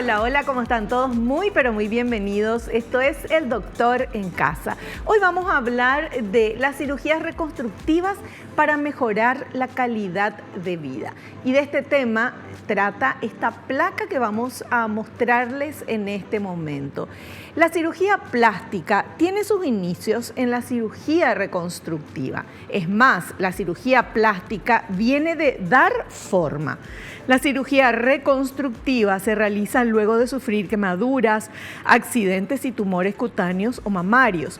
Hola, hola, ¿cómo están todos? Muy, pero muy bienvenidos. Esto es El Doctor en Casa. Hoy vamos a hablar de las cirugías reconstructivas para mejorar la calidad de vida. Y de este tema trata esta placa que vamos a mostrarles en este momento. La cirugía plástica tiene sus inicios en la cirugía reconstructiva. Es más, la cirugía plástica viene de dar forma. La cirugía reconstructiva se realiza luego de sufrir quemaduras, accidentes y tumores cutáneos o mamarios.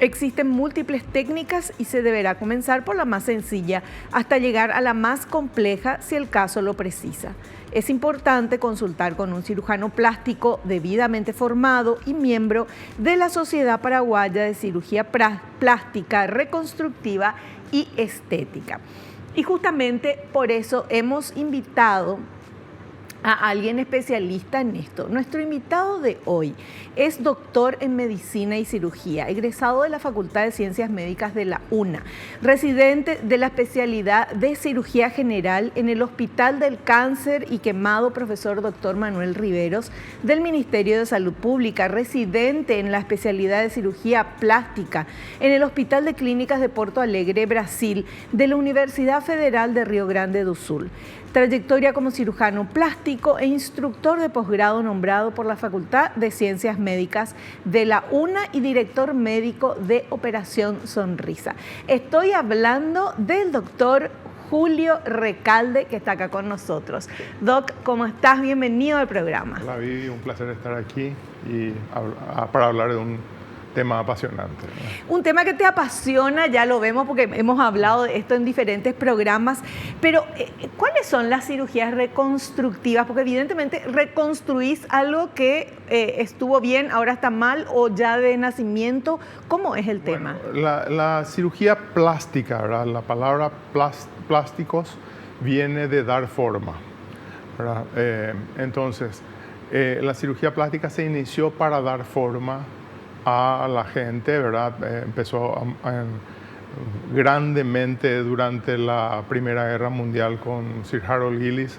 Existen múltiples técnicas y se deberá comenzar por la más sencilla hasta llegar a la más compleja si el caso lo precisa. Es importante consultar con un cirujano plástico debidamente formado y miembro de la Sociedad Paraguaya de Cirugía Plástica, Reconstructiva y Estética. Y justamente por eso hemos invitado a alguien especialista en esto. Nuestro invitado de hoy es doctor en Medicina y Cirugía, egresado de la Facultad de Ciencias Médicas de la UNA, residente de la especialidad de Cirugía General en el Hospital del Cáncer y Quemado, profesor doctor Manuel Riveros, del Ministerio de Salud Pública, residente en la especialidad de Cirugía Plástica en el Hospital de Clínicas de Porto Alegre, Brasil, de la Universidad Federal de Río Grande do Sul. Trayectoria como cirujano plástico e instructor de posgrado nombrado por la Facultad de Ciencias Médicas de la UNA y director médico de Operación Sonrisa. Estoy hablando del doctor Julio Recalde, que está acá con nosotros. Doc, ¿cómo estás? Bienvenido al programa. Hola Vivi, un placer estar aquí y para hablar de un tema apasionante, ¿no? Un tema que te apasiona, ya lo vemos porque hemos hablado de esto en diferentes programas, pero ¿cuáles son las cirugías reconstructivas? Porque evidentemente reconstruís algo que estuvo bien, ahora está mal o ya de nacimiento. ¿Cómo es el tema? Bueno, la cirugía plástica, ¿verdad? La palabra plásticos viene de dar forma, ¿verdad? Entonces, la cirugía plástica se inició para dar forma a la gente, ¿verdad? Empezó grandemente durante la Primera Guerra Mundial con Sir Harold Gillis,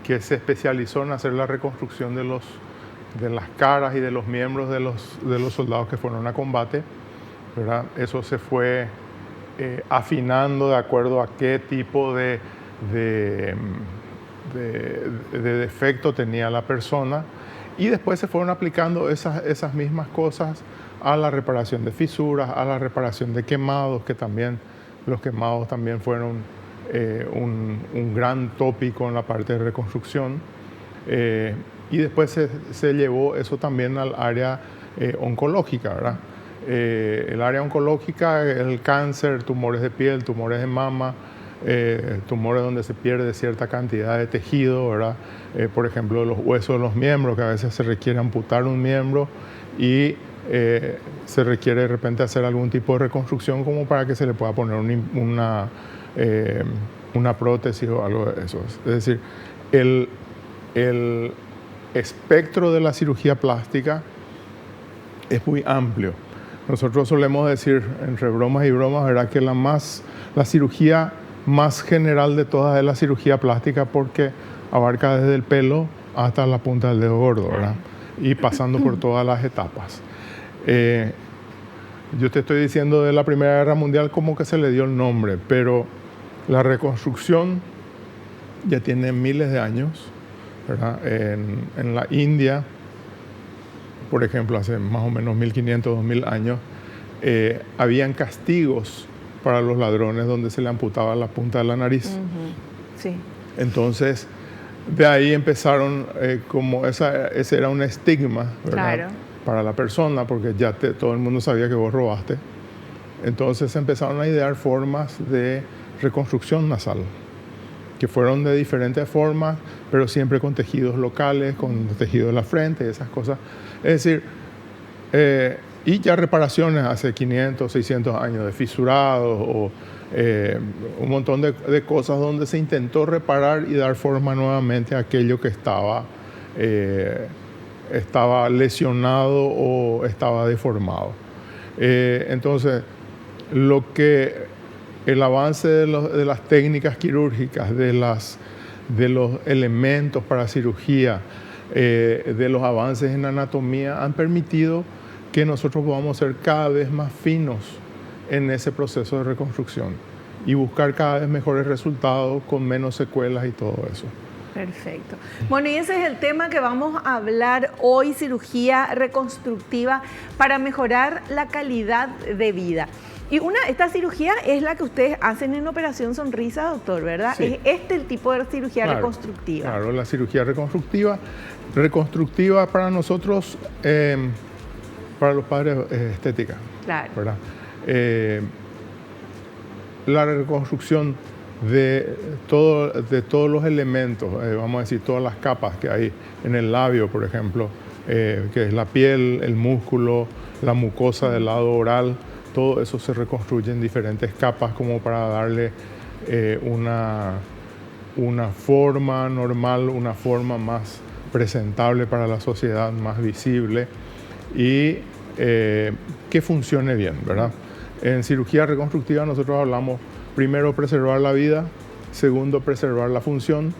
que se especializó en hacer la reconstrucción de las caras y de los miembros de los soldados que fueron a combate, ¿verdad? Eso se fue afinando de acuerdo a qué tipo de defecto tenía la persona, y después se fueron aplicando esas mismas cosas a la reparación de fisuras, a la reparación de quemados, que también los quemados también fueron un gran tópico en la parte de reconstrucción. Y después se llevó eso también al área oncológica, ¿verdad? El área oncológica, el cáncer, tumores de piel, tumores de mama, tumores donde se pierde cierta cantidad de tejido, ¿verdad? Por ejemplo, los huesos de los miembros, que a veces se requiere amputar un miembro y se requiere de repente hacer algún tipo de reconstrucción como para que se le pueda poner una prótesis o algo de eso. Es decir, el espectro de la cirugía plástica es muy amplio. Nosotros solemos decir, entre bromas y bromas, ¿verdad?, que la cirugía más general de todas es la cirugía plástica, porque abarca desde el pelo hasta la punta del dedo gordo, ¿verdad? Y pasando por todas las etapas. Yo te estoy diciendo de la Primera Guerra Mundial como que se le dio el nombre, pero la reconstrucción ya tiene miles de años, ¿verdad? En la India, por ejemplo, hace más o menos 1500, 2000 años, habían castigos para los ladrones donde se le amputaba la punta de la nariz. Uh-huh. Sí. Entonces, de ahí empezaron, como ese era un estigma, ¿verdad?, claro, para la persona, porque ya todo el mundo sabía que vos robaste. Entonces empezaron a idear formas de reconstrucción nasal, que fueron de diferentes formas, pero siempre con tejidos locales, con tejido de la frente y esas cosas. Es decir, y ya reparaciones hace 500, 600 años de fisurados o un montón de cosas donde se intentó reparar y dar forma nuevamente a aquello que estaba lesionado o estaba deformado. Entonces, el avance de las técnicas quirúrgicas, de los elementos para cirugía, de los avances en anatomía han permitido que nosotros podamos ser cada vez más finos en ese proceso de reconstrucción y buscar cada vez mejores resultados con menos secuelas y todo eso. Perfecto. Bueno, y ese es el tema que vamos a hablar hoy, cirugía reconstructiva para mejorar la calidad de vida. Y esta cirugía es la que ustedes hacen en Operación Sonrisa, doctor, ¿verdad? Sí. Es el tipo de cirugía reconstructiva. Claro, la cirugía reconstructiva. Reconstructiva para nosotros, para los padres, estética. Claro. ¿Verdad? La reconstrucción de todos los elementos, vamos a decir, todas las capas que hay en el labio, por ejemplo, que es la piel, el músculo, la mucosa del lado oral, todo eso se reconstruye en diferentes capas como para darle una forma normal, una forma más presentable para la sociedad, más visible y que funcione bien, ¿verdad? En cirugía reconstructiva nosotros hablamos primero preservar la vida, segundo preservar la función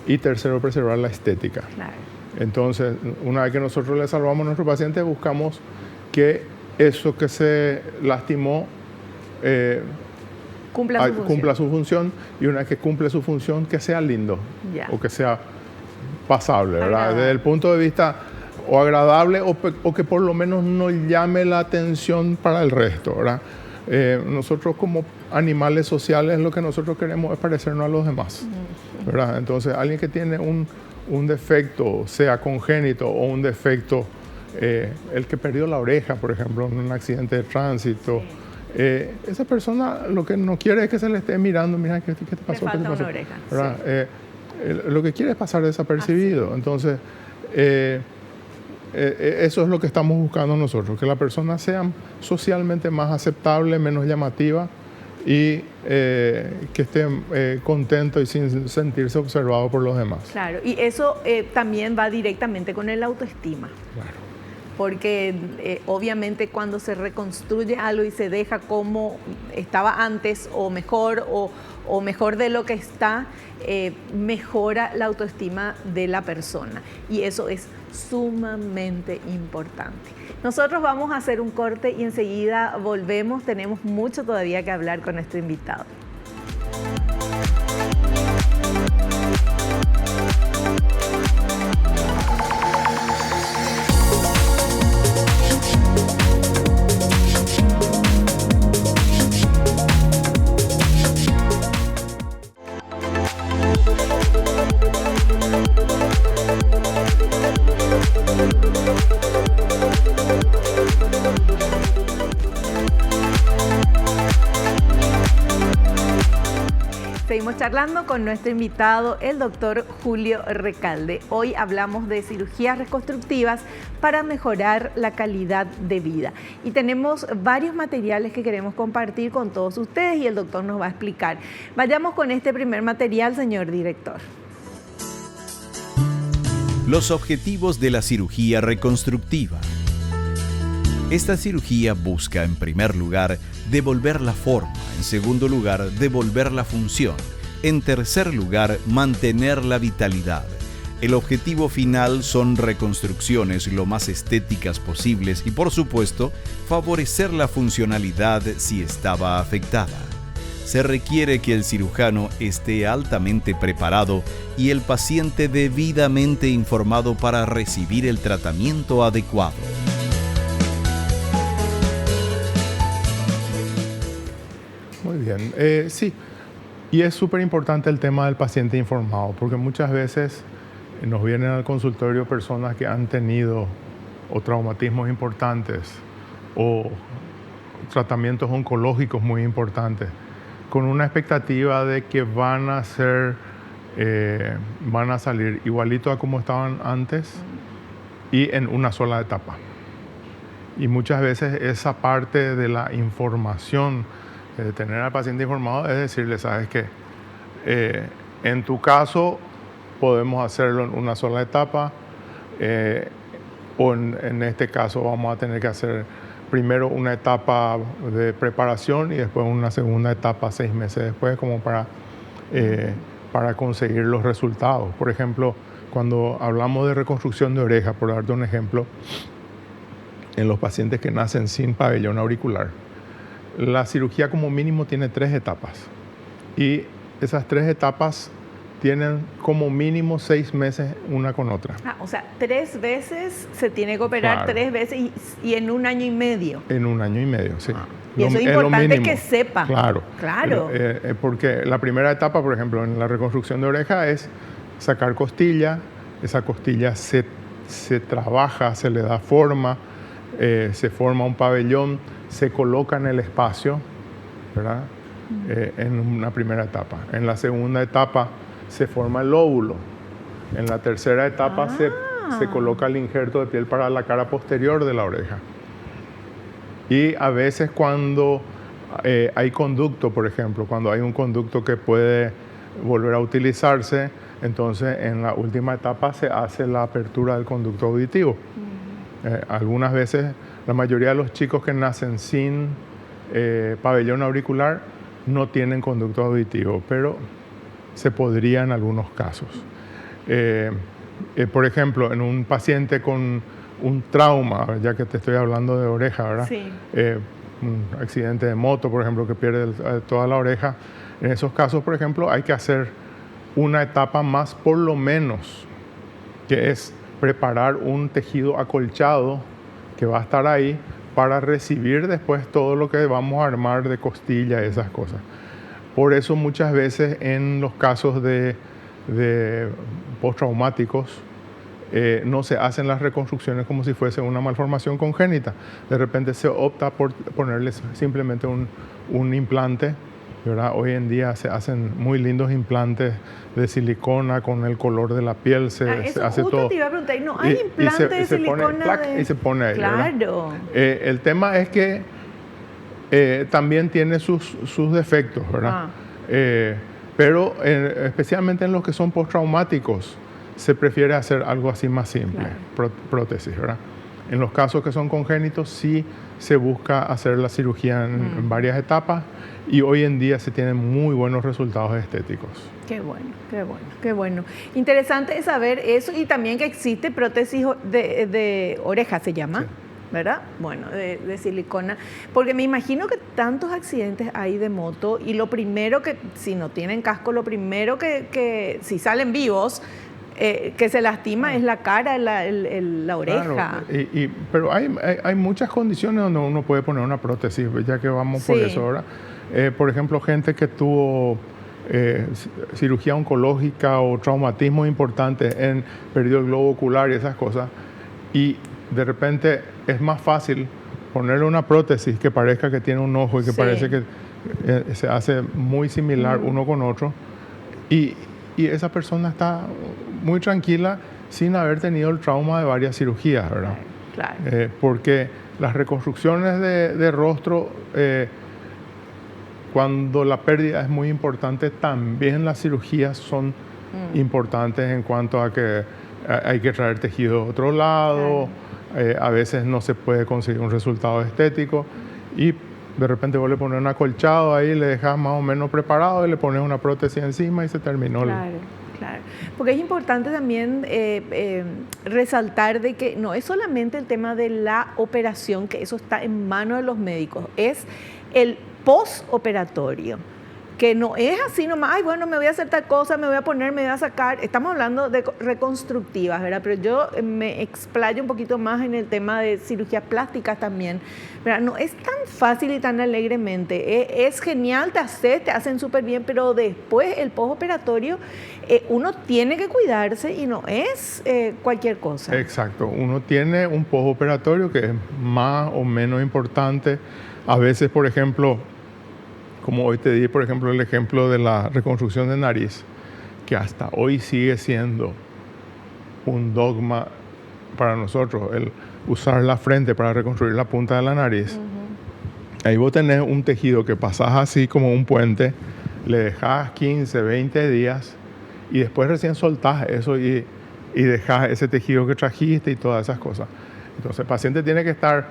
y tercero preservar la estética. Claro. Entonces, una vez que nosotros le salvamos a nuestro paciente, buscamos que eso que se lastimó cumpla su función y una vez que cumple su función, que sea lindo o que sea pasable, ¿verdad? Agradable. Desde el punto de vista o agradable o que por lo menos no llame la atención para el resto, ¿verdad? Nosotros como animales sociales lo que nosotros queremos es parecernos a los demás, ¿verdad? Entonces alguien que tiene un defecto, sea congénito o un defecto, el que perdió la oreja, por ejemplo, en un accidente de tránsito, esa persona lo que no quiere es que se le esté mirando, mira, ¿qué te pasó? Le falta ¿Qué te pasó? una oreja, ¿Verdad? sí. Lo que quiere es pasar desapercibido. Entonces, eso es lo que estamos buscando nosotros, que la persona sea socialmente más aceptable, menos llamativa y que esté contento y sin sentirse observado por los demás. Claro, y eso también va directamente con el autoestima. Claro. Porque obviamente cuando se reconstruye algo y se deja como estaba antes o mejor de lo que está, mejora la autoestima de la persona y eso es sumamente importante. Nosotros vamos a hacer un corte y enseguida volvemos, tenemos mucho todavía que hablar con nuestro invitado. Seguimos charlando con nuestro invitado, el doctor Julio Recalde. Hoy hablamos de cirugías reconstructivas para mejorar la calidad de vida. Y tenemos varios materiales que queremos compartir con todos ustedes y el doctor nos va a explicar. Vayamos con este primer material, señor director. Los objetivos de la cirugía reconstructiva. Esta cirugía busca, en primer lugar, devolver la forma, en segundo lugar, devolver la función, en tercer lugar, mantener la vitalidad. El objetivo final son reconstrucciones lo más estéticas posibles y, por supuesto, favorecer la funcionalidad si estaba afectada. Se requiere que el cirujano esté altamente preparado y el paciente debidamente informado para recibir el tratamiento adecuado. Muy bien, sí, y es súper importante el tema del paciente informado, porque muchas veces nos vienen al consultorio personas que han tenido o traumatismos importantes o tratamientos oncológicos muy importantes, con una expectativa de que van a salir igualito a como estaban antes y en una sola etapa. Y muchas veces esa parte de la información, de tener al paciente informado, es decirle, sabes que en tu caso podemos hacerlo en una sola etapa o en este caso vamos a tener que hacer primero una etapa de preparación y después una segunda etapa 6 meses después como para conseguir los resultados. Por ejemplo, cuando hablamos de reconstrucción de oreja, por darte un ejemplo, en los pacientes que nacen sin pabellón auricular, la cirugía como mínimo tiene 3 etapas. Y esas 3 etapas tienen como mínimo 6 meses una con otra. O sea, 3 veces se tiene que operar, Claro. 3 veces y en 1 año y medio. En 1 año y medio, sí. Y eso es importante que sepa. Claro. Claro. Porque la primera etapa, por ejemplo, en la reconstrucción de oreja es sacar costilla. Esa costilla se trabaja, se le da forma, se forma un pabellón, se coloca en el espacio, ¿verdad? En una primera etapa. En la segunda etapa se forma el lóbulo. En la tercera etapa se coloca el injerto de piel para la cara posterior de la oreja. Y a veces cuando hay conducto, por ejemplo, cuando hay un conducto que puede volver a utilizarse, entonces en la última etapa se hace la apertura del conducto auditivo. Algunas veces, la mayoría de los chicos que nacen sin pabellón auricular no tienen conducto auditivo, pero se podría en algunos casos. Por ejemplo, en un paciente con un trauma, ya que te estoy hablando de oreja, ¿verdad? Sí. Un accidente de moto, por ejemplo, que pierde toda la oreja. En esos casos, por ejemplo, hay que hacer una etapa más, por lo menos, que es preparar un tejido acolchado que va a estar ahí para recibir después todo lo que vamos a armar de costilla y esas cosas. Por eso muchas veces en los casos de postraumáticos no se hacen las reconstrucciones como si fuese una malformación congénita. De repente se opta por ponerles simplemente un implante, ¿verdad? Hoy en día se hacen muy lindos implantes de silicona con el color de la piel, se hace todo. Te iba a preguntar, ¿no hay implante de silicona? Y se pone ahí, claro. El tema es que también tiene sus defectos, ¿verdad? Pero especialmente en los que son postraumáticos, se prefiere hacer algo así más simple, prótesis, ¿verdad? En los casos que son congénitos, sí se busca hacer la cirugía en varias etapas y hoy en día se tienen muy buenos resultados estéticos. Qué bueno, qué bueno, qué bueno. Interesante saber eso y también que existe prótesis de oreja, se llama. Sí. ¿Verdad? Bueno, de silicona, porque me imagino que tantos accidentes hay de moto y lo primero que, si no tienen casco, lo primero que si salen vivos, que se lastima es la cara, la oreja. Claro, pero hay muchas condiciones donde uno puede poner una prótesis, ya que vamos por eso ahora. Por ejemplo, gente que tuvo cirugía oncológica o traumatismos importantes en perdió el globo ocular y esas cosas, y de repente es más fácil ponerle una prótesis que parezca que tiene un ojo y que parece que se hace muy similar uno con otro, y esa persona está muy tranquila sin haber tenido el trauma de varias cirugías, ¿verdad? Claro. Porque las reconstrucciones de rostro, cuando la pérdida es muy importante, también las cirugías son importantes en cuanto a que hay que traer tejido de otro lado. A veces no se puede conseguir un resultado estético y de repente vos le pones un acolchado ahí, le dejas más o menos preparado y le pones una prótesis encima y se terminó. Claro. Porque es importante también resaltar de que no es solamente el tema de la operación, que eso está en manos de los médicos, es el postoperatorio. Que no es así nomás, ay, bueno, me voy a hacer tal cosa, me voy a poner, me voy a sacar. Estamos hablando de reconstructivas, ¿verdad? Pero yo me explayo un poquito más en el tema de cirugías plásticas también, ¿verdad? No es tan fácil y tan alegremente. Es genial, te hacen súper bien, pero después el postoperatorio, uno tiene que cuidarse y no es cualquier cosa. Exacto, uno tiene un postoperatorio que es más o menos importante. A veces, por ejemplo, como hoy te di, por ejemplo, el ejemplo de la reconstrucción de nariz, que hasta hoy sigue siendo un dogma para nosotros, el usar la frente para reconstruir la punta de la nariz. Ahí vos tenés un tejido que pasás así como un puente, le dejás 15, 20 días y después recién soltás eso y dejás ese tejido que trajiste y todas esas cosas. Entonces el paciente tiene que estar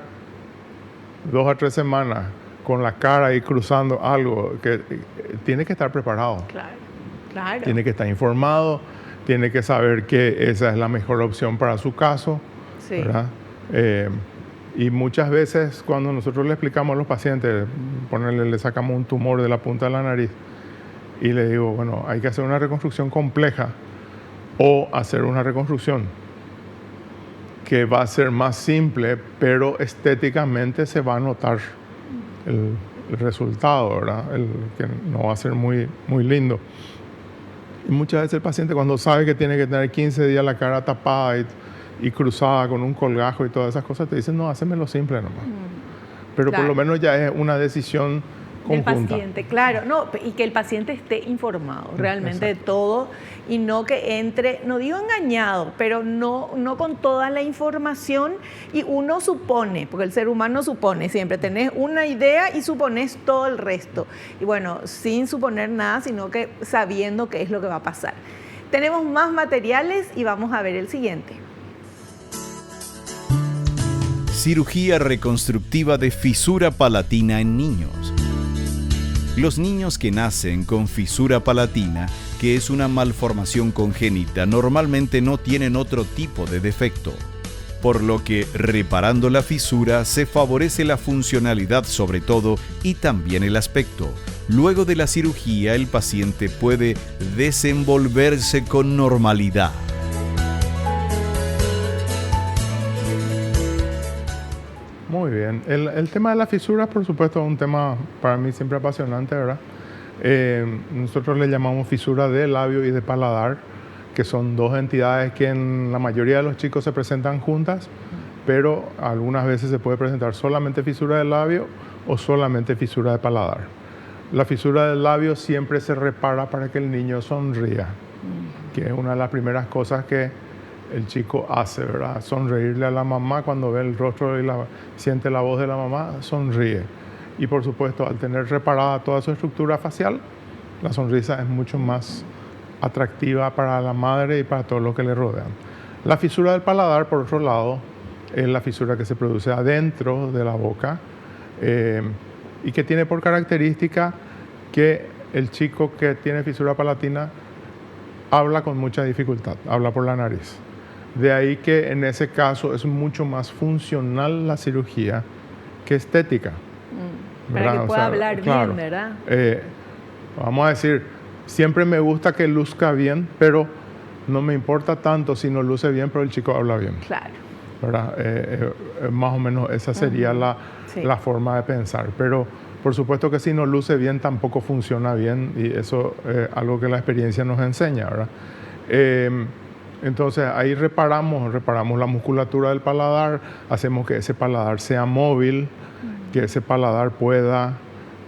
2 a 3 semanas con la cara ahí cruzando algo, que tiene que estar preparado. Claro. Tiene que estar informado, tiene que saber que esa es la mejor opción para su caso, Sí. ¿verdad? Y muchas veces cuando nosotros le explicamos a los pacientes, le sacamos un tumor de la punta de la nariz y le digo, bueno, hay que hacer una reconstrucción compleja o hacer una reconstrucción que va a ser más simple, pero estéticamente se va a notar el resultado, ¿verdad? Que no va a ser muy, muy lindo. Y muchas veces el paciente, cuando sabe que tiene que tener 15 días la cara tapada y cruzada con un colgajo y todas esas cosas, te dicen, no, hacémelo simple nomás. Pero Claro. por lo menos ya es una decisión Del conjunta. paciente, claro, no, y que el paciente esté informado realmente de todo y no que entre, no digo engañado, pero no con toda la información y uno supone, porque el ser humano supone siempre, tenés una idea y suponés todo el resto. Y bueno, sin suponer nada, sino que sabiendo qué es lo que va a pasar. Tenemos más materiales y vamos a ver el siguiente. Cirugía reconstructiva de fisura palatina en niños. Los niños que nacen con fisura palatina, que es una malformación congénita, normalmente no tienen otro tipo de defecto, por lo que reparando la fisura se favorece la funcionalidad sobre todo y también el aspecto. Luego de la cirugía, el paciente puede desenvolverse con normalidad. Muy bien. El tema de la fisura, por supuesto, es un tema para mí siempre apasionante, ¿verdad? Nosotros le llamamos fisura de labio y de paladar, que son dos entidades que en la mayoría de los chicos se presentan juntas, pero algunas veces se puede presentar solamente fisura del labio o solamente fisura de paladar. La fisura del labio siempre se repara para que el niño sonría, que es una de las primeras cosas que el chico hace, ¿verdad? Sonreírle a la mamá cuando ve el rostro y siente la voz de la mamá, sonríe. Y por supuesto, al tener reparada toda su estructura facial, la sonrisa es mucho más atractiva para la madre y para todos los que le rodean. La fisura del paladar, por otro lado, es la fisura que se produce adentro de la boca y que tiene por característica que el chico que tiene fisura palatina habla con mucha dificultad, habla por la nariz. De ahí que en ese caso es mucho más funcional la cirugía que estética. Para ¿verdad? que pueda hablar bien, ¿verdad? Vamos a decir, siempre me gusta que luzca bien, pero no me importa tanto si no luce bien, pero el chico habla bien. Claro. ¿Verdad? Más o menos esa sería la forma de pensar. Pero por supuesto que si no luce bien, tampoco funciona bien, y eso es algo que la experiencia nos enseña, ¿verdad? Entonces ahí reparamos la musculatura del paladar, hacemos que ese paladar sea móvil, que ese paladar pueda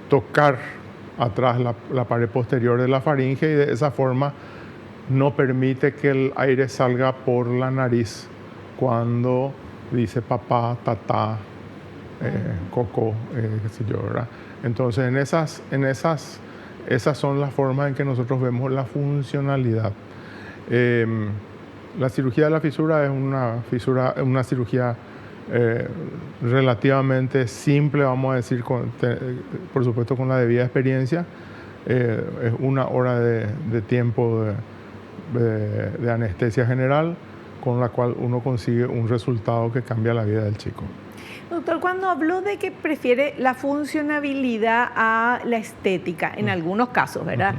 tocar atrás la pared posterior de la faringe, y de esa forma no permite que el aire salga por la nariz cuando dice papá, tatá, coco, qué sé yo, ¿verdad? Entonces esas son las formas en que nosotros vemos la funcionalidad. La cirugía de la fisura es una cirugía relativamente simple, vamos a decir, por supuesto con la debida experiencia. Es 1 hora de tiempo de anestesia general, con la cual uno consigue un resultado que cambia la vida del chico. Doctor, cuando habló de que prefiere la funcionabilidad a la estética, en algunos casos, ¿verdad?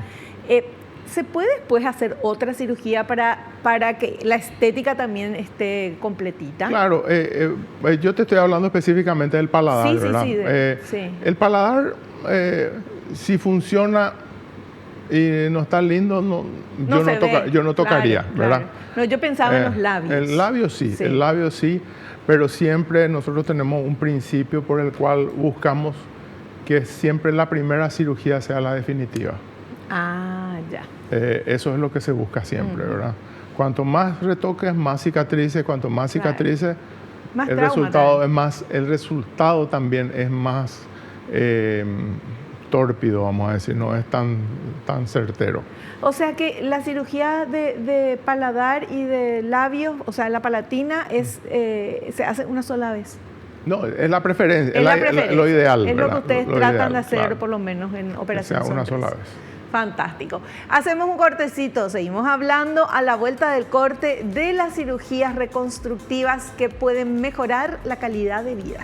¿Se puede después hacer otra cirugía para que la estética también esté completita? Claro, yo te estoy hablando específicamente del paladar, sí, ¿verdad? Sí. El paladar, si funciona y no está lindo, yo no tocaría, claro, ¿verdad? Claro. No, yo pensaba en los labios. El labio sí, pero siempre nosotros tenemos un principio por el cual buscamos que siempre la primera cirugía sea la definitiva. Ah, ya. Eso es lo que se busca siempre, ¿verdad? Cuanto más retoques, más cicatrices, cuanto más cicatrices, más el resultado también es más tórpido, vamos a decir, no es tan certero. O sea que la cirugía de paladar y de labios, o sea, la palatina, se hace una sola vez. No, es la preferencia, Es lo ideal. Es ¿verdad? lo que ustedes lo tratan ideal, de hacer, claro. por lo menos en operaciones. Que sea una sola vez. Fantástico. Hacemos un cortecito, seguimos hablando a la vuelta del corte de las cirugías reconstructivas que pueden mejorar la calidad de vida.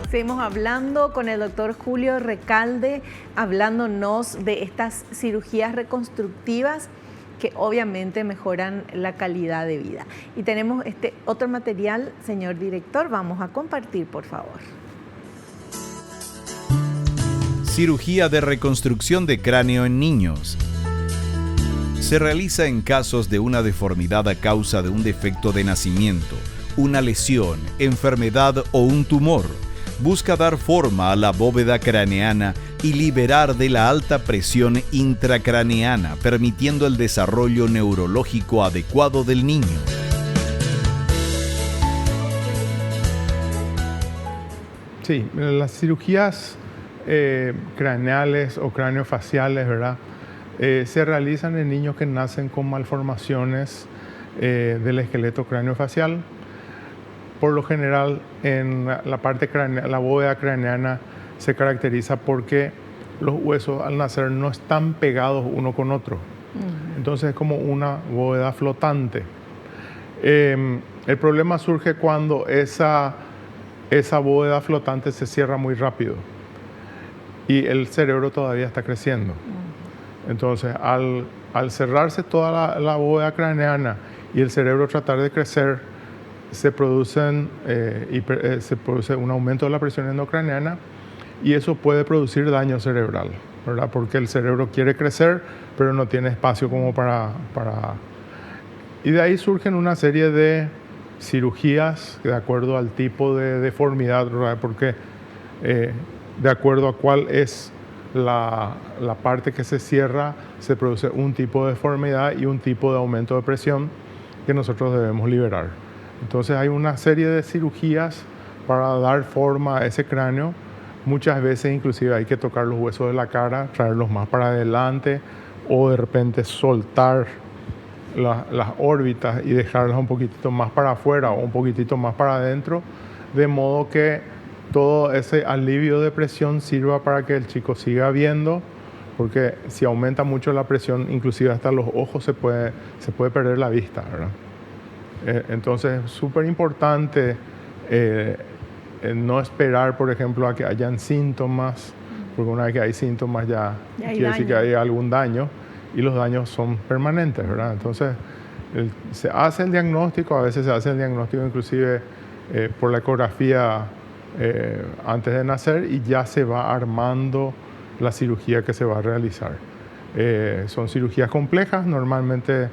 Seguimos hablando con el doctor Julio Recalde, hablándonos de estas cirugías reconstructivas que obviamente mejoran la calidad de vida. Y tenemos este otro material, señor director, vamos a compartir, por favor. Cirugía de reconstrucción de cráneo en niños. Se realiza en casos de una deformidad a causa de un defecto de nacimiento, una lesión, enfermedad o un tumor. Busca dar forma a la bóveda craneana y liberar de la alta presión intracraneana, permitiendo el desarrollo neurológico adecuado del niño. Sí, las cirugías craneales o craneofaciales, ¿verdad? Se realizan en niños que nacen con malformaciones del esqueleto craneofacial. Por lo general, en la parte craneal, la bóveda craneana se caracteriza porque los huesos al nacer no están pegados uno con otro. Entonces es como una bóveda flotante. El problema surge cuando esa bóveda flotante se cierra muy rápido y el cerebro todavía está creciendo. Entonces, al cerrarse toda la bóveda craneana y el cerebro tratar de crecer, se produce un aumento de la presión endocraneana y eso puede producir daño cerebral, ¿verdad? Porque el cerebro quiere crecer, pero no tiene espacio como para... Y de ahí surgen una serie de cirugías de acuerdo al tipo de deformidad, ¿verdad? Porque de acuerdo a cuál es la parte que se cierra, se produce un tipo de deformidad y un tipo de aumento de presión que nosotros debemos liberar. Entonces hay una serie de cirugías para dar forma a ese cráneo. Muchas veces inclusive hay que tocar los huesos de la cara, traerlos más para adelante o de repente soltar las órbitas y dejarlas un poquitito más para afuera o un poquitito más para adentro, de modo que todo ese alivio de presión sirva para que el chico siga viendo, porque si aumenta mucho la presión, inclusive hasta los ojos se puede perder la vista, ¿verdad? Entonces es súper importante no esperar, por ejemplo, a que hayan síntomas, porque una vez que hay síntomas ya quiere decir que hay algún daño y los daños son permanentes, ¿verdad? Entonces se hace el diagnóstico, a veces se hace el diagnóstico inclusive por la ecografía antes de nacer y ya se va armando la cirugía que se va a realizar. Son cirugías complejas, normalmente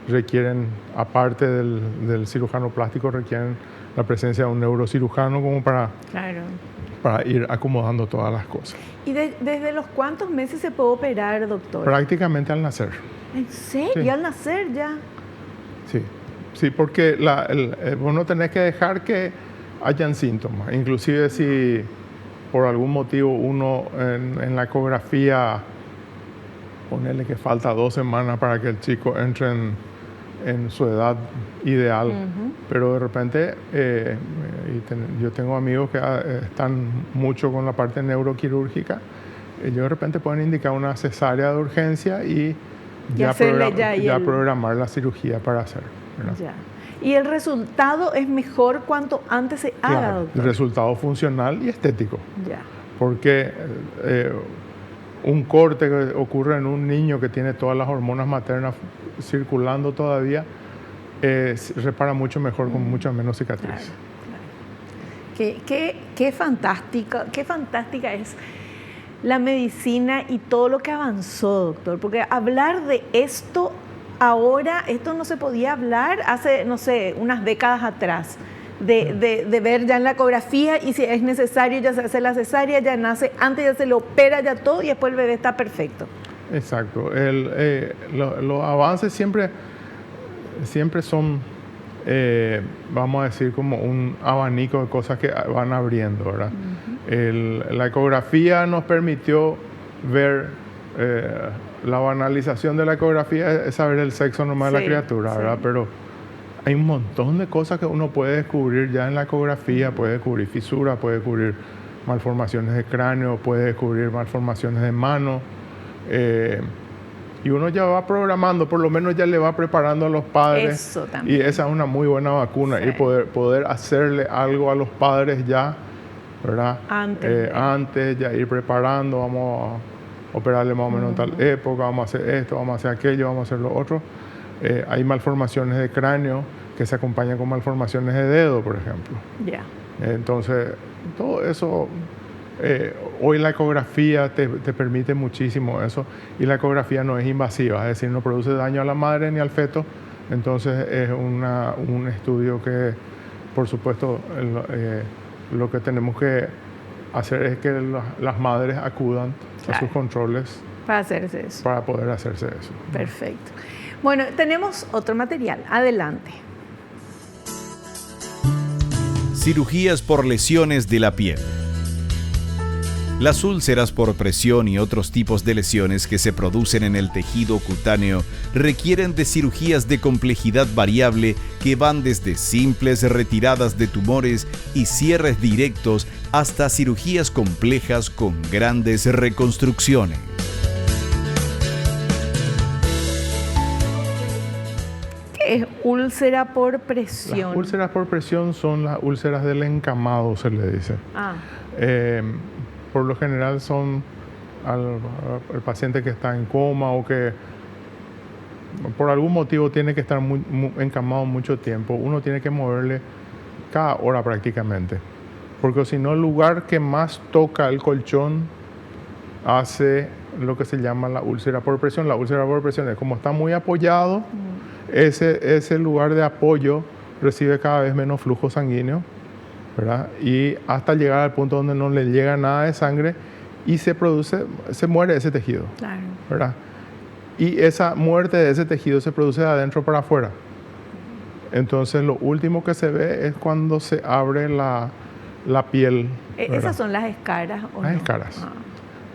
requieren, aparte del cirujano plástico, requieren la presencia de un neurocirujano como para ir acomodando todas las cosas. ¿Y desde los cuántos meses se puede operar, doctor? Prácticamente al nacer. ¿En serio? Sí. ¿Al nacer ya? Sí, porque vos no tenés que dejar que hayan síntomas. Inclusive si por algún motivo uno en la ecografía, ponerle que falta 2 semanas para que el chico entre en su edad ideal, pero de repente yo tengo amigos que están mucho con la parte neuroquirúrgica, ellos de repente pueden indicar una cesárea de urgencia y ya programar la cirugía para hacer, ¿verdad? Ya. ¿Y el resultado es mejor cuanto antes se haga, Claro, doctor? el resultado funcional y estético. Ya. Porque un corte que ocurre en un niño que tiene todas las hormonas maternas circulando todavía, repara mucho mejor con mucha menos cicatriz. Claro. Qué fantástica es la medicina y todo lo que avanzó, doctor. Porque hablar de esto ahora, esto no se podía hablar hace, no sé, unas décadas atrás. de ver ya en la ecografía, y si es necesario ya se hace la cesárea, ya nace antes, ya se lo opera, ya todo, y después el bebé está perfecto. Exacto. Los avances siempre son, vamos a decir, como un abanico de cosas que van abriendo, ¿verdad? La ecografía nos permitió ver, la banalización de la ecografía es saber el sexo normal de la criatura, ¿verdad? Sí. Pero hay un montón de cosas que uno puede descubrir ya en la ecografía. Puede descubrir fisuras, puede descubrir malformaciones de cráneo, puede descubrir malformaciones de mano. Y uno ya va programando, por lo menos ya le va preparando a los padres. Eso también. Y esa es una muy buena vacuna. Sí. Y poder hacerle algo a los padres ya, ¿verdad? Antes ya ir preparando, vamos a operarle más o menos en tal época, vamos a hacer esto, vamos a hacer aquello, vamos a hacer lo otro. Hay malformaciones de cráneo que se acompañan con malformaciones de dedo, por ejemplo. Yeah. Entonces, todo eso, hoy la ecografía te permite muchísimo eso, y la ecografía no es invasiva, es decir, no produce daño a la madre ni al feto. Entonces es un estudio que, por supuesto, lo que tenemos que hacer es que las madres acudan a sus controles para hacerse eso. Para poder hacerse eso. Perfecto. Bueno, tenemos otro material. Adelante. Cirugías por lesiones de la piel. Las úlceras por presión y otros tipos de lesiones que se producen en el tejido cutáneo requieren de cirugías de complejidad variable que van desde simples retiradas de tumores y cierres directos hasta cirugías complejas con grandes reconstrucciones. ¿Qué es úlcera por presión? Las úlceras por presión son las úlceras del encamado, se le dice. Por lo general son al paciente que está en coma o que por algún motivo tiene que estar muy encamado mucho tiempo. Uno tiene que moverle cada hora prácticamente, porque si no, el lugar que más toca el colchón hace lo que se llama la úlcera por presión. La úlcera por presión es como está muy apoyado, ese lugar de apoyo recibe cada vez menos flujo sanguíneo, ¿verdad? Y hasta llegar al punto donde no le llega nada de sangre y se muere ese tejido, claro, ¿verdad? Y esa muerte de ese tejido se produce de adentro para afuera. Entonces lo último que se ve es cuando se abre la piel, ¿verdad? ¿Esas son las escaras o las no? Escaras.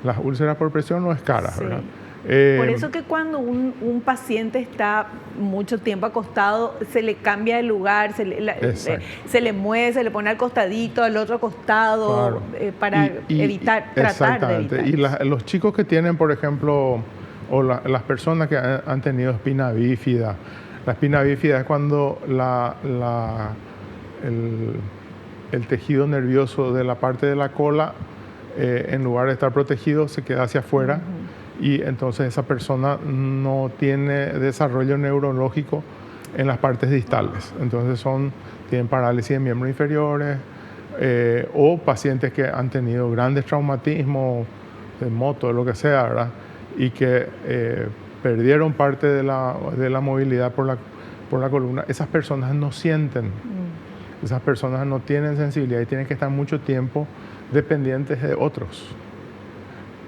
Las úlceras por presión o escaras, sí, ¿verdad? Por eso que cuando un paciente está mucho tiempo acostado, se le cambia de lugar, se le mueve, se le pone al costadito, al otro costado, claro, para tratar de evitar. Y los chicos que tienen, por ejemplo, o las personas que han tenido espina bífida, la espina bífida es cuando el tejido nervioso de la parte de la cola, en lugar de estar protegido, se queda hacia afuera. Y entonces esa persona no tiene desarrollo neurológico en las partes distales. Entonces tienen parálisis de miembros inferiores, o pacientes que han tenido grandes traumatismos de moto, de lo que sea, ¿verdad? Y que perdieron parte de la movilidad por la columna. Esas personas no sienten, esas personas no tienen sensibilidad y tienen que estar mucho tiempo dependientes de otros.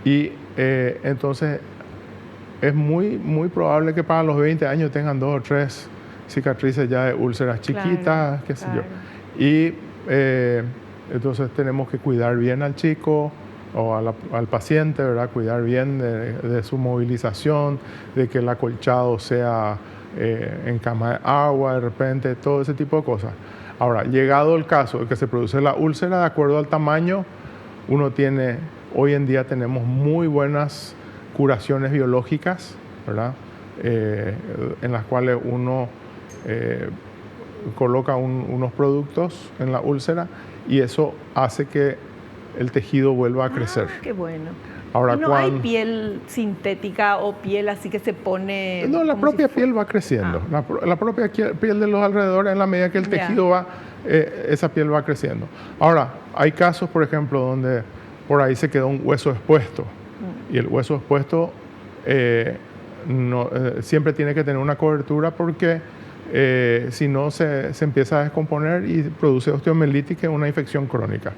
Y entonces es muy, muy probable que para los 20 años tengan 2 o 3 cicatrices ya de úlceras chiquitas, claro, qué sé yo. Y entonces tenemos que cuidar bien al chico o al paciente, ¿verdad? Cuidar bien de su movilización, de que el acolchado sea en cama de agua, de repente, todo ese tipo de cosas. Ahora, llegado el caso de que se produce la úlcera, de acuerdo al tamaño, hoy en día tenemos muy buenas curaciones biológicas, ¿verdad? En las cuales uno coloca unos productos en la úlcera y eso hace que el tejido vuelva a crecer. ¡Qué bueno! Ahora, ¿Y no hay piel sintética o piel así que se pone...? No, la propia piel va creciendo. La propia piel de los alrededores, en la medida que el tejido va, esa piel va creciendo. Ahora, hay casos, por ejemplo, donde por ahí se quedó un hueso expuesto. Y el hueso expuesto siempre tiene que tener una cobertura porque Si no, se empieza a descomponer y produce osteomielitis, que es una infección crónica.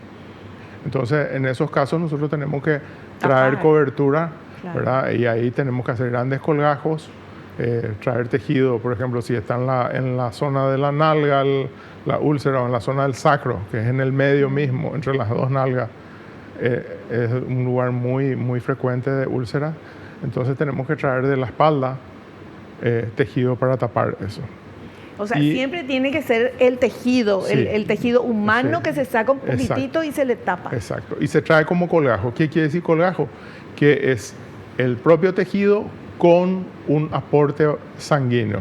Entonces, en esos casos nosotros tenemos que traer cobertura, claro, ¿verdad? Y ahí tenemos que hacer grandes colgajos, traer tejido, por ejemplo, si está en la zona de la nalga, la úlcera, o en la zona del sacro, que es en el medio mismo, entre las dos nalgas, es un lugar muy, muy frecuente de úlcera. Entonces tenemos que traer de la espalda tejido para tapar eso. O sea, siempre tiene que ser el tejido, sí, el tejido humano, sí, que se saca un poquitito, exacto, y se le tapa. Exacto. Y se trae como colgajo. ¿Qué quiere decir colgajo? Que es el propio tejido con un aporte sanguíneo.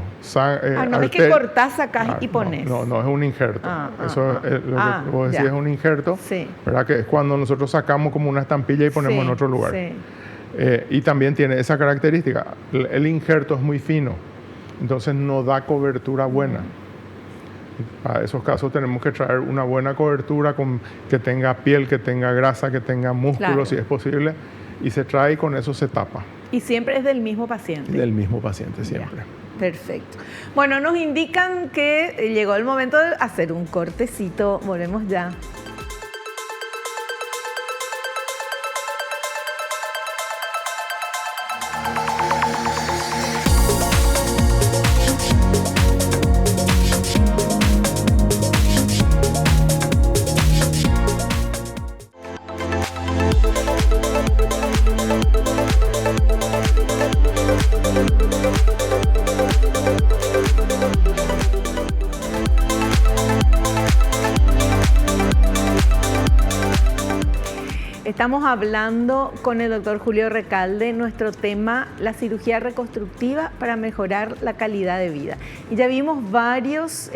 No es que cortás, sacás y pones. No, es un injerto. Eso es lo que vos decís, es un injerto, sí, ¿verdad? Que es cuando nosotros sacamos como una estampilla y ponemos, sí, en otro lugar. Sí. Y también tiene esa característica. El injerto es muy fino, entonces no da cobertura buena. Para esos casos tenemos que traer una buena cobertura que tenga piel, que tenga grasa, que tenga músculo, claro, si es posible, y se trae y con eso se tapa. ¿Y siempre es del mismo paciente? Del mismo paciente, siempre. Ya, perfecto. Bueno, nos indican que llegó el momento de hacer un cortecito. Volvemos ya. Estamos hablando con el doctor Julio Recalde, nuestro tema, la cirugía reconstructiva para mejorar la calidad de vida. Y ya vimos varias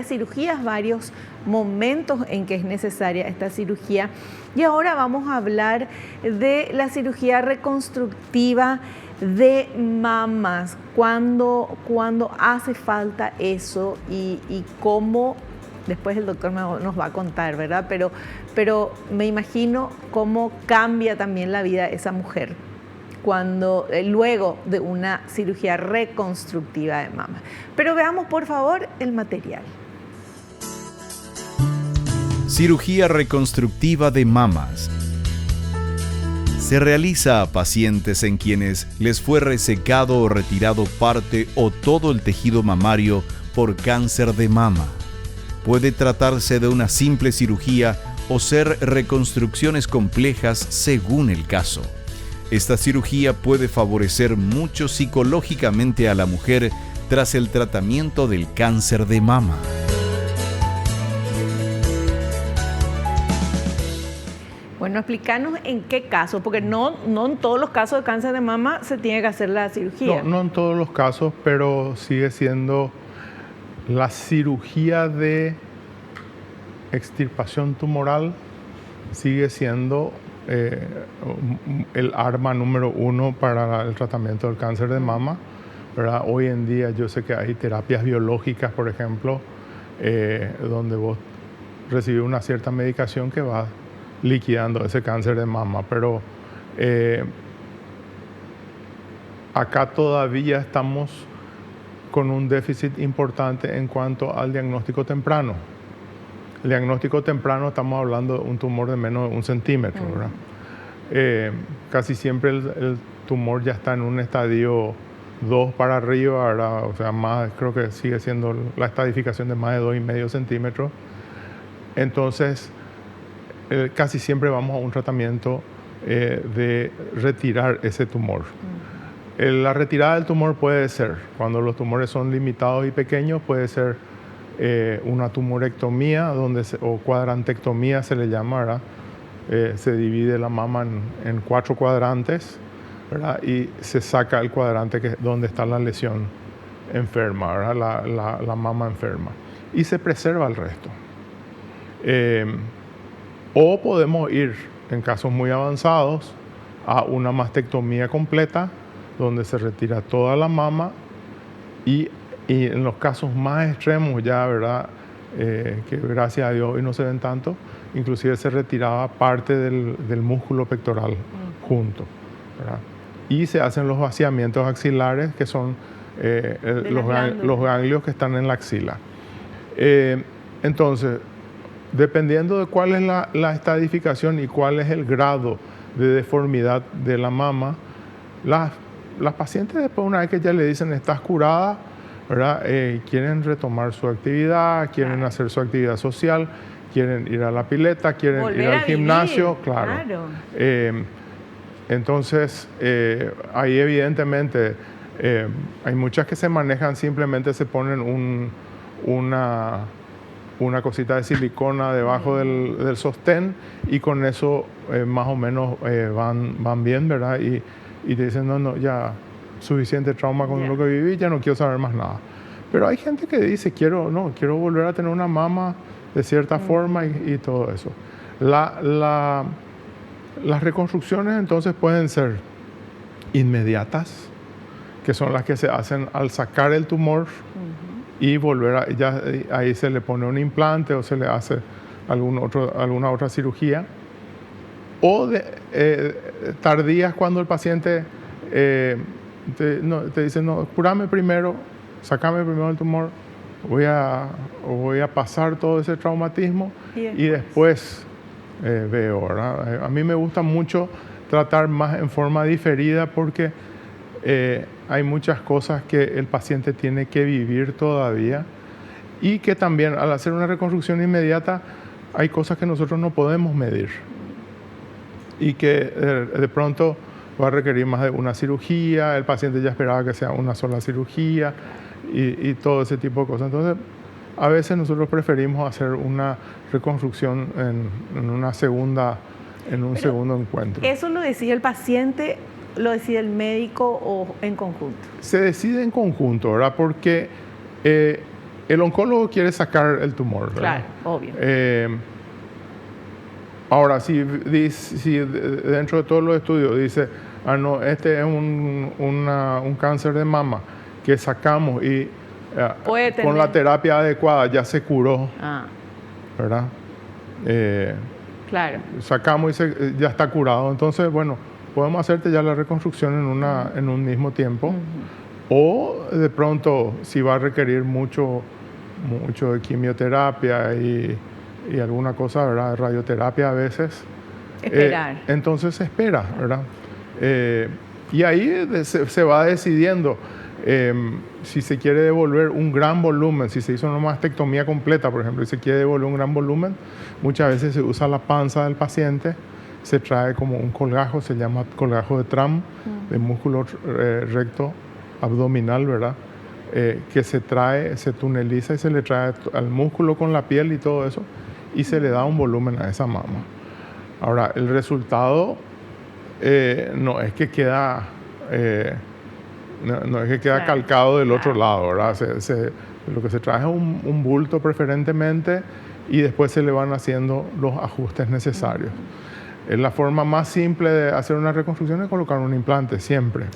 cirugías, varios momentos en que es necesaria esta cirugía. Y ahora vamos a hablar de la cirugía reconstructiva de mamas, cuando hace falta eso y cómo. Después el doctor nos va a contar, ¿verdad? Pero me imagino cómo cambia también la vida de esa mujer luego de una cirugía reconstructiva de mama. Pero veamos, por favor, el material. Cirugía reconstructiva de mamas. Se realiza a pacientes en quienes les fue resecado o retirado parte o todo el tejido mamario por cáncer de mama. Puede tratarse de una simple cirugía o ser reconstrucciones complejas según el caso. Esta cirugía puede favorecer mucho psicológicamente a la mujer tras el tratamiento del cáncer de mama. Bueno, explícanos en qué caso, porque no en todos los casos de cáncer de mama se tiene que hacer la cirugía. No en todos los casos, pero sigue siendo la cirugía de extirpación tumoral, sigue siendo el arma número 1 para el tratamiento del cáncer de mama, ¿verdad? Hoy en día yo sé que hay terapias biológicas, por ejemplo, donde vos recibís una cierta medicación que va liquidando ese cáncer de mama, pero acá todavía estamos con un déficit importante en cuanto al diagnóstico temprano. El diagnóstico temprano, estamos hablando de un tumor de menos de 1 centímetro, ¿verdad? Casi siempre el tumor ya está en un estadio 2 para arriba, ¿verdad? O sea, creo que sigue siendo la estadificación de más de 2,5 centímetros. Entonces, casi siempre vamos a un tratamiento de retirar ese tumor. La retirada del tumor puede ser, cuando los tumores son limitados y pequeños, puede ser una tumorectomía o cuadrantectomía se le llama, ¿verdad? Se divide la mama en 4 cuadrantes, ¿verdad? Y se saca el cuadrante donde está la lesión enferma, ¿verdad? La mama enferma. Y se preserva el resto. O podemos ir, en casos muy avanzados, a una mastectomía completa, donde se retira toda la mama y en los casos más extremos ya, ¿verdad? Que gracias a Dios hoy no se ven tanto, inclusive se retiraba parte del músculo pectoral junto, ¿verdad? Y se hacen los vaciamientos axilares, que son los ganglios que están en la axila. Entonces, dependiendo de cuál es la estadificación y cuál es el grado de deformidad de la mama, las pacientes después, una vez que ya le dicen estás curada, ¿verdad? Quieren retomar su actividad, quieren hacer su actividad social, quieren ir a la pileta, quieren ir al gimnasio, claro. Entonces, ahí evidentemente hay muchas que se manejan, simplemente se ponen una cosita de silicona debajo del sostén y con eso más o menos van bien, ¿verdad? Y te dicen, no, ya suficiente trauma con lo que viví, ya no quiero saber más nada. Pero hay gente que dice, quiero volver a tener una mama de cierta forma y todo eso. Las reconstrucciones entonces pueden ser inmediatas, que son las que se hacen al sacar el tumor y volver ahí se le pone un implante o se le hace alguna otra cirugía. O tardías, cuando el paciente te dice, no, curame primero, sacame primero el tumor, voy a pasar todo ese traumatismo y después veo, ¿verdad? A mí me gusta mucho tratar más en forma diferida porque hay muchas cosas que el paciente tiene que vivir todavía y que también al hacer una reconstrucción inmediata hay cosas que nosotros no podemos medir y que de pronto va a requerir más de una cirugía, el paciente ya esperaba que sea una sola cirugía y todo ese tipo de cosas. Entonces, a veces nosotros preferimos hacer una reconstrucción en un segundo encuentro. ¿Eso lo decide el paciente, lo decide el médico o en conjunto? Se decide en conjunto, ¿verdad? Porque el oncólogo quiere sacar el tumor, ¿verdad? Claro, obvio. Ahora, si dentro de todos los estudios dice, no, este es un cáncer de mama que sacamos y con la terapia adecuada ya se curó, ¿verdad? Claro. Sacamos y ya está curado. Entonces, bueno, podemos hacerte ya la reconstrucción en un mismo tiempo. O de pronto, si va a requerir mucho de quimioterapia y alguna cosa, ¿verdad? Radioterapia a veces. Esperar. Entonces se espera, ¿verdad? Y ahí se va decidiendo si se quiere devolver un gran volumen, si se hizo una mastectomía completa, por ejemplo, y se quiere devolver un gran volumen, muchas veces se usa la panza del paciente, se trae como un colgajo, se llama colgajo de Tram, de músculo recto abdominal, ¿verdad? Que se tuneliza y se le trae al músculo con la piel y todo eso, y se le da un volumen a esa mama. Ahora, el resultado no es que queda calcado del otro lado, ¿verdad? Lo que se trae es un bulto preferentemente y después se le van haciendo los ajustes necesarios. La forma más simple de hacer una reconstrucción es colocar un implante siempre,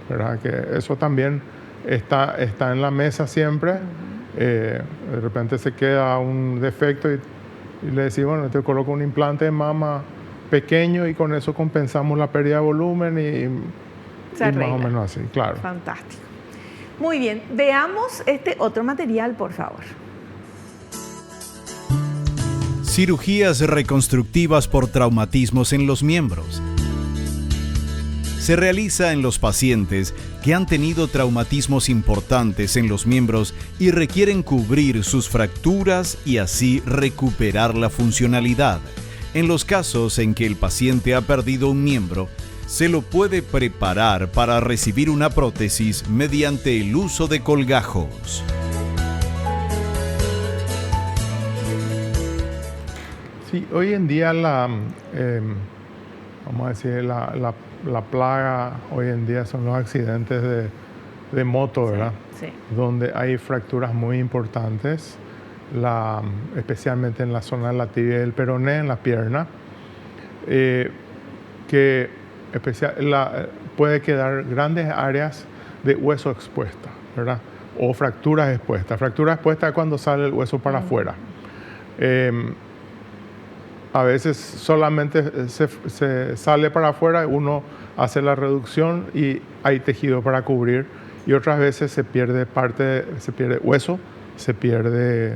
¿verdad? Que eso también está en la mesa siempre. De repente se queda un defecto y le decimos, bueno, te coloco un implante de mama pequeño y con eso compensamos la pérdida de volumen y más o menos así, claro. Fantástico. Muy bien, veamos este otro material, por favor. Cirugías reconstructivas por traumatismos en los miembros. Se realiza en los pacientes que han tenido traumatismos importantes en los miembros y requieren cubrir sus fracturas y así recuperar la funcionalidad. En los casos en que el paciente ha perdido un miembro, se lo puede preparar para recibir una prótesis mediante el uso de colgajos. Sí, hoy en día la plaga hoy en día son los accidentes de moto, ¿verdad? Sí. Donde hay fracturas muy importantes, especialmente en la zona de la tibia y el peroné, en la pierna, que puede quedar grandes áreas de hueso expuesta, ¿verdad? O fracturas expuestas. Fractura expuesta es cuando sale el hueso para afuera. A veces solamente se sale para afuera, uno hace la reducción y hay tejido para cubrir y otras veces se pierde hueso, se pierde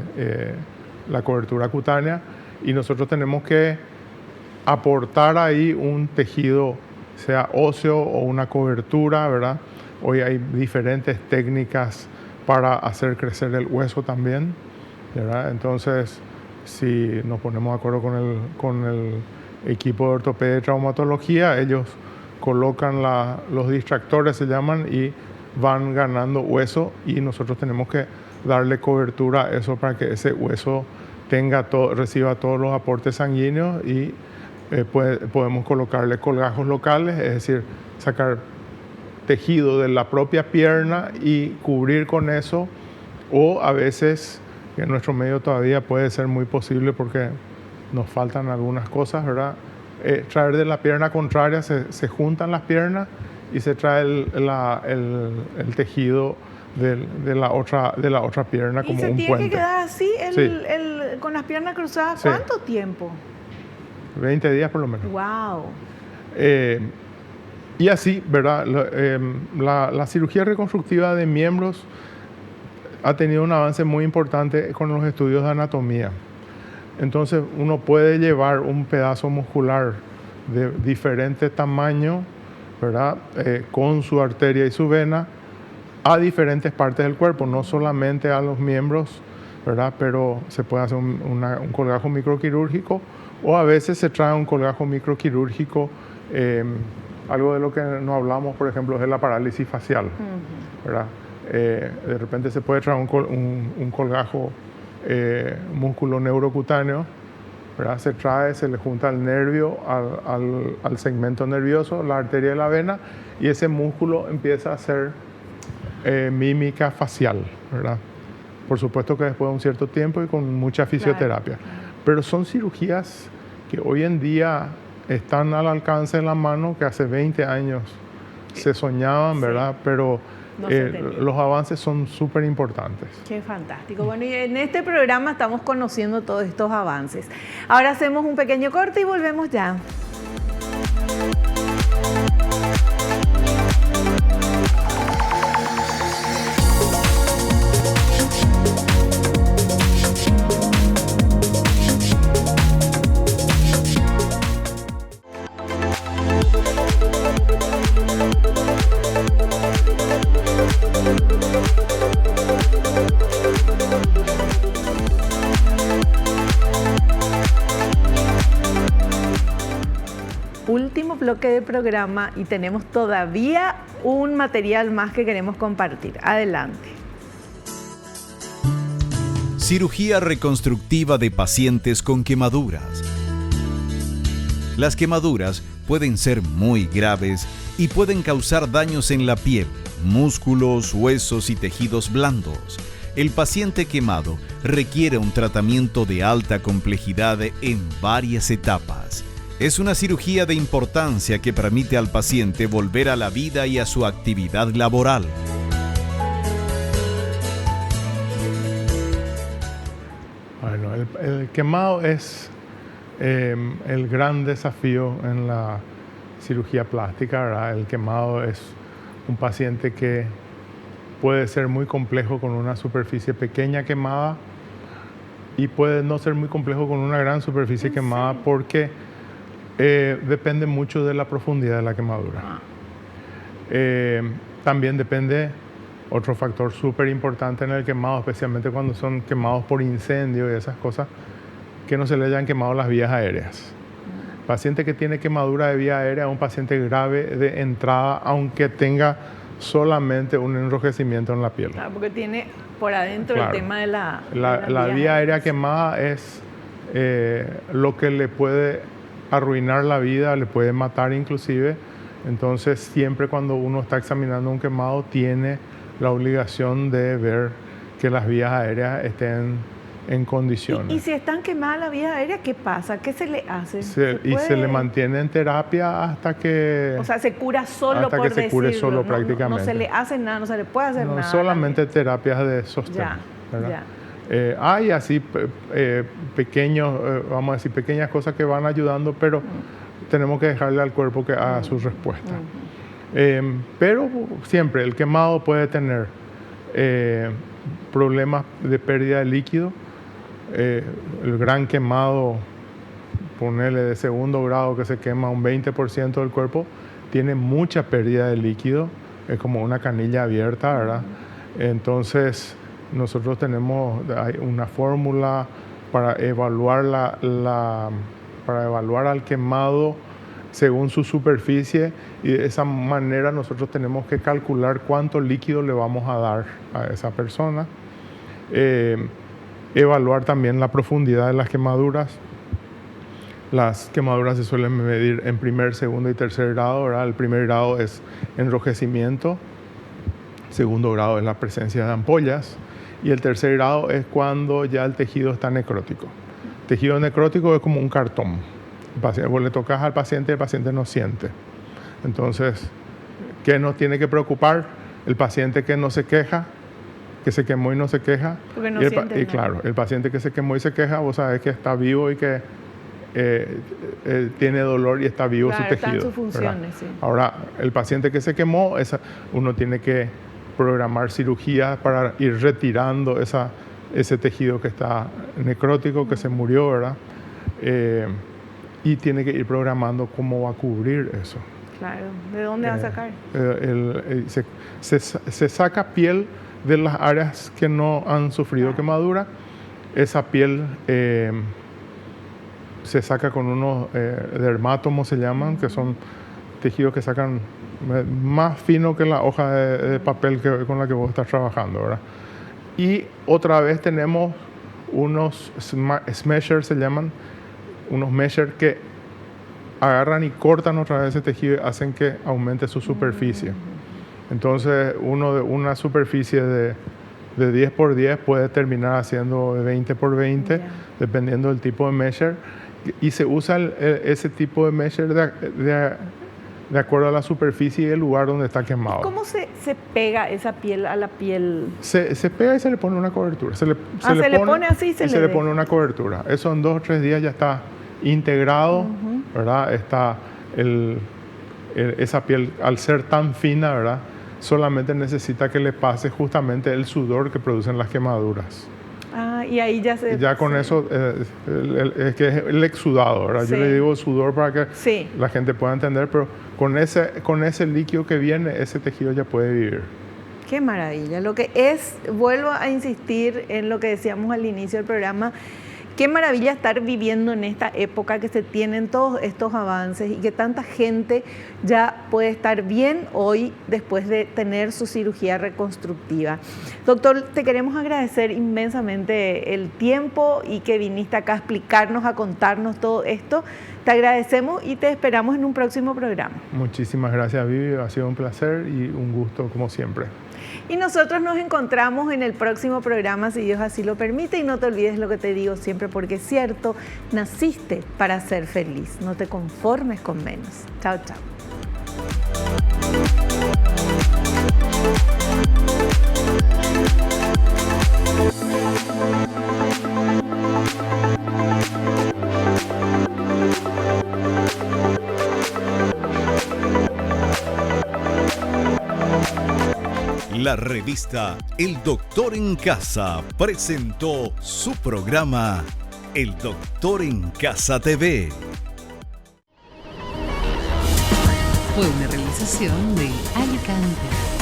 la cobertura cutánea, y nosotros tenemos que aportar ahí un tejido, sea óseo o una cobertura, ¿verdad? Hoy hay diferentes técnicas para hacer crecer el hueso también, ¿verdad? Entonces, si nos ponemos de acuerdo con el equipo de ortopedia y traumatología, ellos colocan los distractores, se llaman, y van ganando hueso, y nosotros tenemos que darle cobertura a eso para que ese hueso reciba todos los aportes sanguíneos, y podemos colocarle colgajos locales, es decir, sacar tejido de la propia pierna y cubrir con eso, o a veces, que en nuestro medio todavía puede ser muy posible porque nos faltan algunas cosas, ¿verdad? Traer de la pierna contraria, se juntan las piernas y se trae el tejido de la otra pierna como un puente. ¿Y se tiene que quedar así Sí. con las piernas cruzadas? Sí. ¿Cuánto tiempo? 20 días por lo menos. ¡Wow! Y así, ¿verdad? La cirugía reconstructiva de miembros ha tenido un avance muy importante con los estudios de anatomía. Entonces, uno puede llevar un pedazo muscular de diferente tamaño, ¿verdad? Con su arteria y su vena a diferentes partes del cuerpo, no solamente a los miembros, ¿verdad? Pero se puede hacer un colgajo microquirúrgico, o a veces se trae un colgajo microquirúrgico. Algo de lo que no hablamos, por ejemplo, es de la parálisis facial, ¿verdad? De repente se puede traer un colgajo músculo neurocutáneo, ¿verdad? Se le junta el nervio al segmento nervioso, la arteria y la vena, y ese músculo empieza a hacer mímica facial, ¿verdad? Por supuesto que después de un cierto tiempo y con mucha fisioterapia. Claro. Pero son cirugías que hoy en día están al alcance de la mano, que hace 20 años se soñaban, sí, ¿verdad? Pero los avances son súper importantes. Qué fantástico. Bueno, y en este programa estamos conociendo todos estos avances. Ahora hacemos un pequeño corte y volvemos ya. Último bloque de programa y tenemos todavía un material más que queremos compartir. Adelante. Cirugía reconstructiva de pacientes con quemaduras. Las quemaduras pueden ser muy graves y pueden causar daños en la piel, músculos, huesos y tejidos blandos. El paciente quemado requiere un tratamiento de alta complejidad en varias etapas. Es una cirugía de importancia que permite al paciente volver a la vida y a su actividad laboral. Bueno, el quemado es el gran desafío en la cirugía plástica, ¿verdad? El quemado es un paciente que puede ser muy complejo con una superficie pequeña quemada y puede no ser muy complejo con una gran superficie quemada porque depende mucho de la profundidad de la quemadura. También depende otro factor súper importante en el quemado, especialmente cuando son quemados por incendio y esas cosas, que no se le hayan quemado las vías aéreas. El paciente que tiene quemadura de vía aérea es un paciente grave de entrada, aunque tenga solamente un enrojecimiento en la piel. Claro, porque tiene por adentro, claro, el tema de la vía aérea quemada es lo que le puede arruinar la vida, le puede matar inclusive. Entonces, siempre cuando uno está examinando un quemado, tiene la obligación de ver que las vías aéreas estén en condiciones. ¿Y si están quemadas las vías aéreas, qué pasa? ¿Qué se le hace? Se le mantiene en terapia hasta que... O sea, se cura solo, hasta por que se cure solo, prácticamente. No se le hace nada, no se le puede hacer nada. Solamente terapias de sostén. Ya. Hay así pequeños, vamos a decir, pequeñas cosas que van ayudando, pero tenemos que dejarle al cuerpo que haga su respuesta. Pero siempre el quemado puede tener problemas de pérdida de líquido. El gran quemado, ponerle de segundo grado, que se quema un 20% del cuerpo, tiene mucha pérdida de líquido, es como una canilla abierta, ¿verdad? Entonces nosotros tenemos una fórmula para evaluar para evaluar al quemado según su superficie, y de esa manera nosotros tenemos que calcular cuánto líquido le vamos a dar a esa persona. Evaluar también la profundidad de las quemaduras. Las quemaduras se suelen medir en primer, segundo y tercer grado, ¿verdad? El primer grado es enrojecimiento, segundo grado es la presencia de ampollas, y el tercer grado es cuando ya el tejido está necrótico. El tejido necrótico es como un cartón. Vos le tocas al paciente, el paciente no siente. Entonces, ¿qué nos tiene que preocupar? El paciente que no se queja, que se quemó y no se queja. Porque no siente nada. Claro, el paciente que se quemó y se queja, vos sabés que está vivo y que tiene dolor y está vivo, claro, su tejido. Está en sus funciones, sí. Ahora, el paciente que se quemó, uno tiene que programar cirugía para ir retirando ese tejido que está necrótico, que se murió, ¿verdad? Y tiene que ir programando cómo va a cubrir eso. Claro, ¿de dónde va a sacar? Se saca piel de las áreas que no han sufrido quemadura. Esa piel se saca con unos dermátomos, se llaman, que son tejidos que sacan más fino que la hoja de papel con la que vos estás trabajando, ¿verdad? Y otra vez tenemos unos smashers, se llaman, unos meshers que agarran y cortan otra vez ese tejido y hacen que aumente su superficie. Entonces, uno de una superficie de 10 por 10 puede terminar haciendo de 20 por 20, dependiendo del tipo de mesher. Y se usa ese tipo de mesher de acuerdo a la superficie y el lugar donde está quemado. ¿Cómo se pega esa piel a la piel? Se pega y se le pone una cobertura. Se le pone así y se le pone una cobertura. Eso en 2 o 3 días ya está integrado, ¿verdad? Está esa piel, al ser tan fina, ¿verdad? Solamente necesita que le pase justamente el sudor que producen las quemaduras. Y ahí ya con eso, es que es el exudado, ¿verdad? Sí. Yo le digo sudor para que la gente pueda entender, pero con ese líquido que viene, ese tejido ya puede vivir. Qué maravilla. Lo que es, vuelvo a insistir en lo que decíamos al inicio del programa, qué maravilla estar viviendo en esta época que se tienen todos estos avances y que tanta gente ya puede estar bien hoy después de tener su cirugía reconstructiva. Doctor, te queremos agradecer inmensamente el tiempo y que viniste acá a explicarnos, a contarnos todo esto. Te agradecemos y te esperamos en un próximo programa. Muchísimas gracias, Vivi. Ha sido un placer y un gusto como siempre. Y nosotros nos encontramos en el próximo programa, si Dios así lo permite. Y no te olvides lo que te digo siempre, porque es cierto, naciste para ser feliz. No te conformes con menos. Chao, chao. La revista El Doctor en Casa presentó su programa El Doctor en Casa TV. Fue una realización de Alicante.